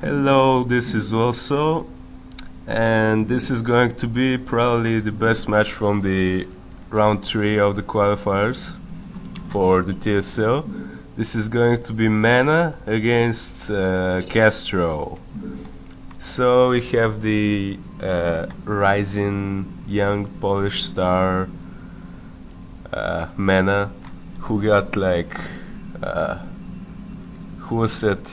Hello, this is also, and this is going to be probably the best match from the round 3 of the qualifiers for the TSL. This is going to be MaNa against CaStrO. So we have the rising young Polish star MaNa, who got who was at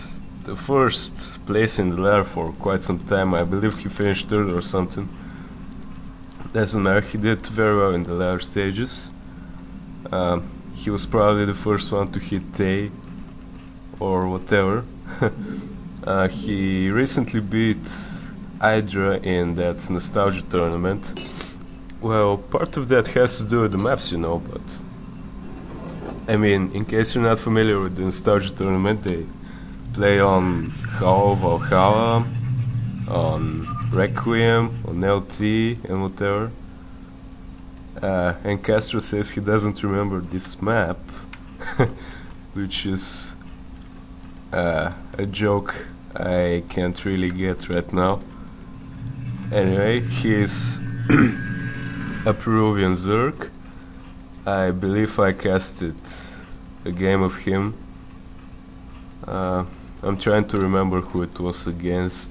the first place in the ladder for quite some time. I believe he finished third or something. Doesn't matter, he did very well in the ladder stages. He was probably the first one to hit A or whatever. He recently beat Hydra in that nostalgia tournament. Well, part of that has to do with the maps, you know, but I mean, in case you're not familiar with the nostalgia tournament, they play on Hall, Valhalla, on Requiem, on LT, and whatever. And CaStrO says he doesn't remember this map, which is a joke I can't really get right now. Anyway, he's a Peruvian Zerg. I believe I casted a game of him. I'm trying to remember who it was against.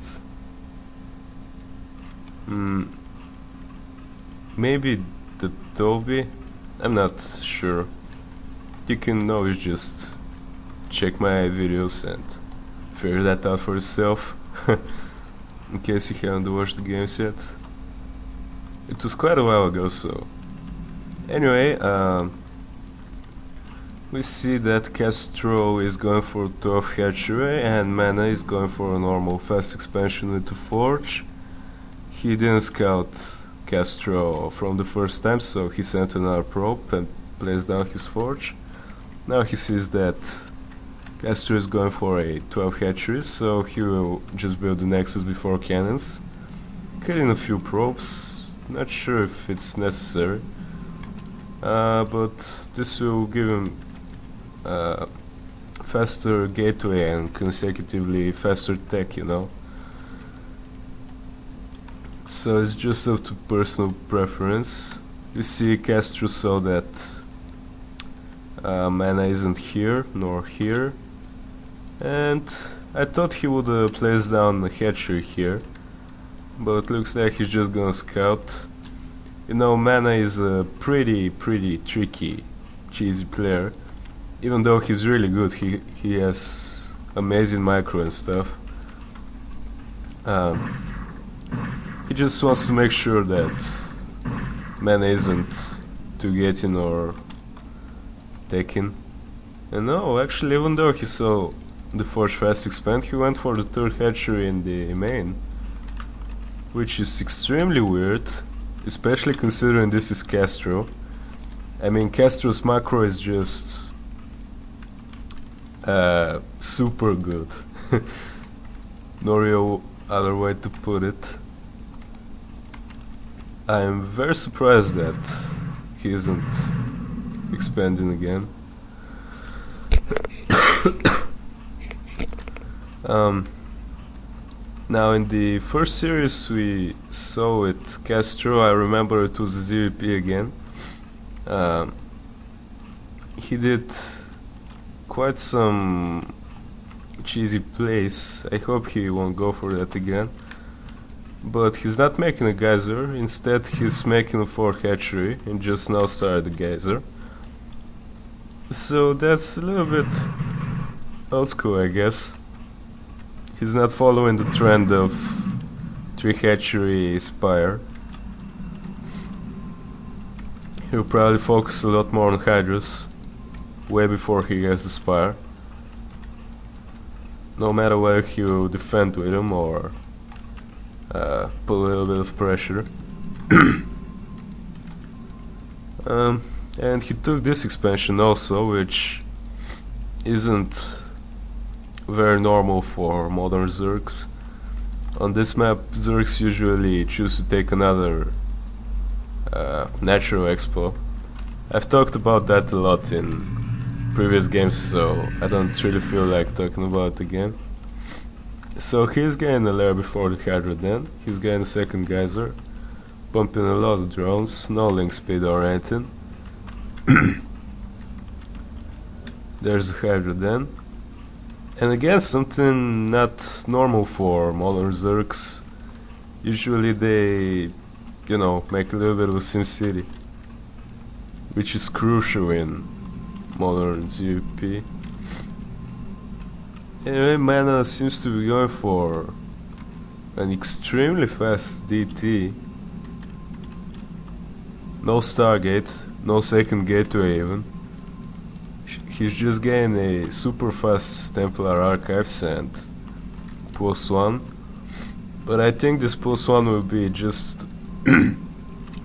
Maybe the Toby? I'm not sure. You can always just check my videos and figure that out for yourself. In case you haven't watched the games yet. It was quite a while ago, so anyway, we see that CaStrO is going for 12 hatchery and MaNa is going for a normal fast expansion into Forge. He didn't scout CaStrO from the first time, so he sent another probe and placed down his Forge. Now he sees that CaStrO is going for a 12 hatcheries, so he will just build the Nexus before cannons. Killing a few probes, not sure if it's necessary. But this will give him faster gateway and consecutively faster tech, you know. So it's just up to personal preference. You see, CaStrO saw that MaNa isn't here nor here, and I thought he would place down a hatchery here, but looks like he's just gonna scout. You know, MaNa is a pretty tricky, cheesy player. Even though he's really good, he has amazing micro and stuff. He just wants to make sure that MaNa isn't too getting or taken. And no, actually, even though he saw the Forge fast expand, he went for the third hatchery in the main, which is extremely weird. Especially considering this is CaStrO. I mean, CaStro's macro is just super good. No real other way to put it. I'm very surprised that he isn't expanding again. Now in the first series we saw with CaStrO, I remember it was a G1P again. He did quite some cheesy plays. I hope he won't go for that again. But he's not making a geyser, instead he's making a 4 hatchery and just now started the geyser. So that's a little bit old school, I guess. He's not following the trend of 3 hatchery spire. He'll probably focus a lot more on Hydras way before he gets the spire. No matter whether he'll defend with him or put a little bit of pressure. And he took this expansion also, which isn't very normal for modern Zergs. On this map, Zergs usually choose to take another natural expo. I've talked about that a lot in previous games, so I don't really feel like talking about it again. So he's getting a lair before the Hydra then. He's getting a second geyser. Pumping a lot of drones, no link speed or anything. There's a Hydra then. And again, something not normal for modern Zergs. Usually they, you know, make a little bit of a SimCity, which is crucial in modern G1P. Anyway, MaNa seems to be going for an extremely fast DT. No Stargate, no second gateway even. He's just getting a super fast Templar Archives and +1. But I think this +1 will be just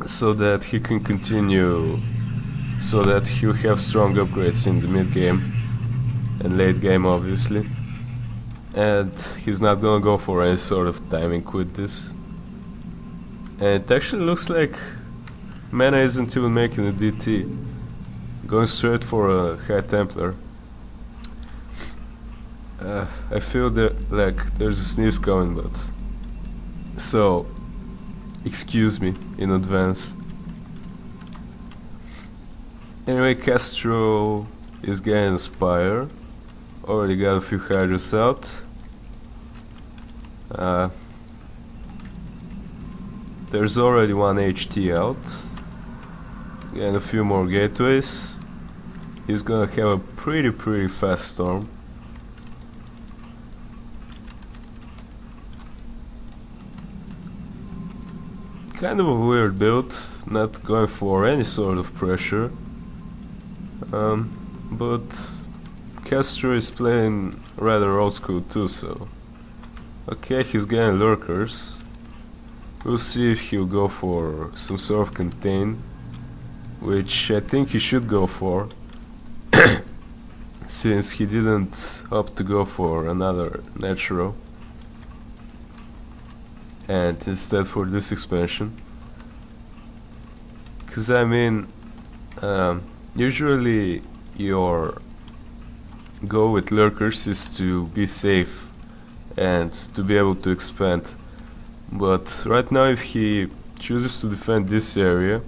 so that he can continue, so that he'll have strong upgrades in the mid game and late game obviously. And he's not gonna go for any sort of timing with this. And it actually looks like MaNa isn't even making a DT, going straight for a High Templar. I feel that like there's a sneeze coming, but so excuse me in advance. Anyway, CaStrO is getting a Spire. Already got a few Hydras out. There's already one HT out. And a few more gateways. He's gonna have a pretty fast storm. Kind of a weird build, not going for any sort of pressure. But CaStrO is playing rather old school too, so okay, he's getting lurkers. We'll see if he'll go for some sort of contain, which I think he should go for, since he didn't opt to go for another natural, and instead for this expansion. Cause I mean, usually your goal with lurkers is to be safe and to be able to expand. But right now, if he chooses to defend this area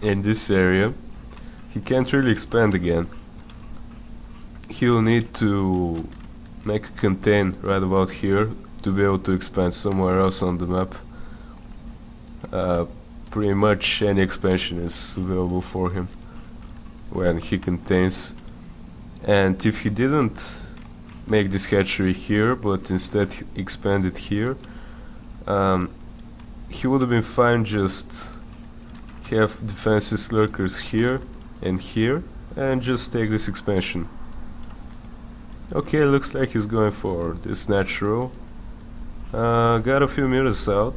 and this area, he can't really expand again. He'll need to make a contain right about here to be able to expand somewhere else on the map. Pretty much any expansion is available for him when he contains. And if he didn't make this hatchery here, but instead expanded here, he would have been fine just have defenses lurkers here and here and just take this expansion. Okay, looks like he's going for this natural. Got a few meters out.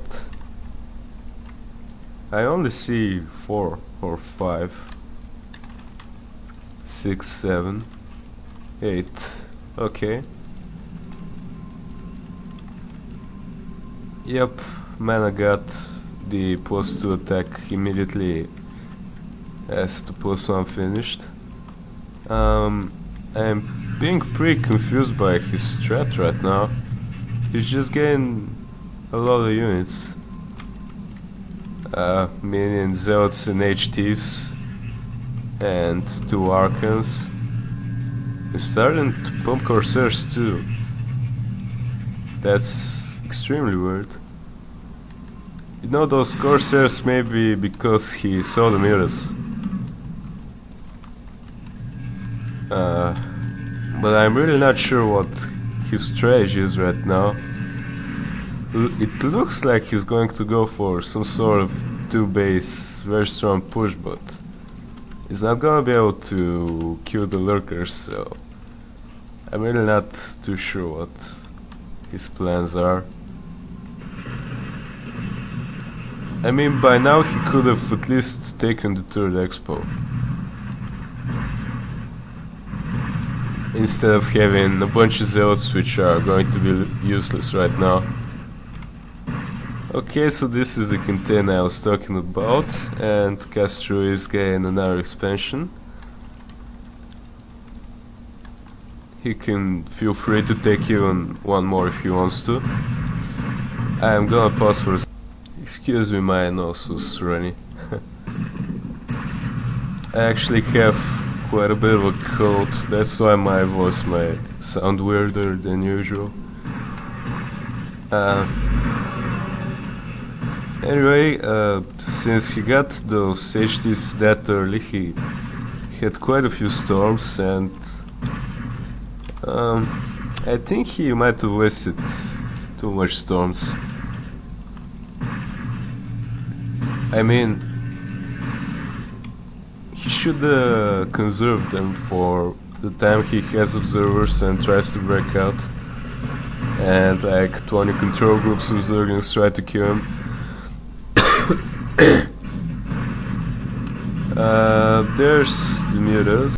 I only see 4 or 5, 6, 7, 8. Okay. Yep, MaNa got the +2 attack immediately as the +1 finished. I'm being pretty confused by his strat right now. He's just getting a lot of units. Minion Zealots and HTs and 2 Archons. He's starting to pump Corsairs too. That's extremely weird. You know, those Corsairs may be because he saw the mirrors. But I'm really not sure what his strategy is right now. It looks like he's going to go for some sort of 2-base, very strong push, but he's not gonna be able to kill the lurkers, so I'm really not too sure what his plans are. I mean, by now he could have at least taken the 3rd expo, instead of having a bunch of zealots which are going to be useless right now. Okay, so this is the container I was talking about, and CaStrO is getting another expansion. he can feel free to take even one more if he wants to. I'm gonna pause for a excuse me, my nose was runny. I actually have quite a bit of a cold, that's why my voice might sound weirder than usual. Anyway, since he got those HTs that early, he had quite a few storms, and I think he might have wasted too much storms. I mean, he should conserve them for the time he has observers and tries to break out, and like 20 control groups of Zerglings try to kill him. There's the mutas.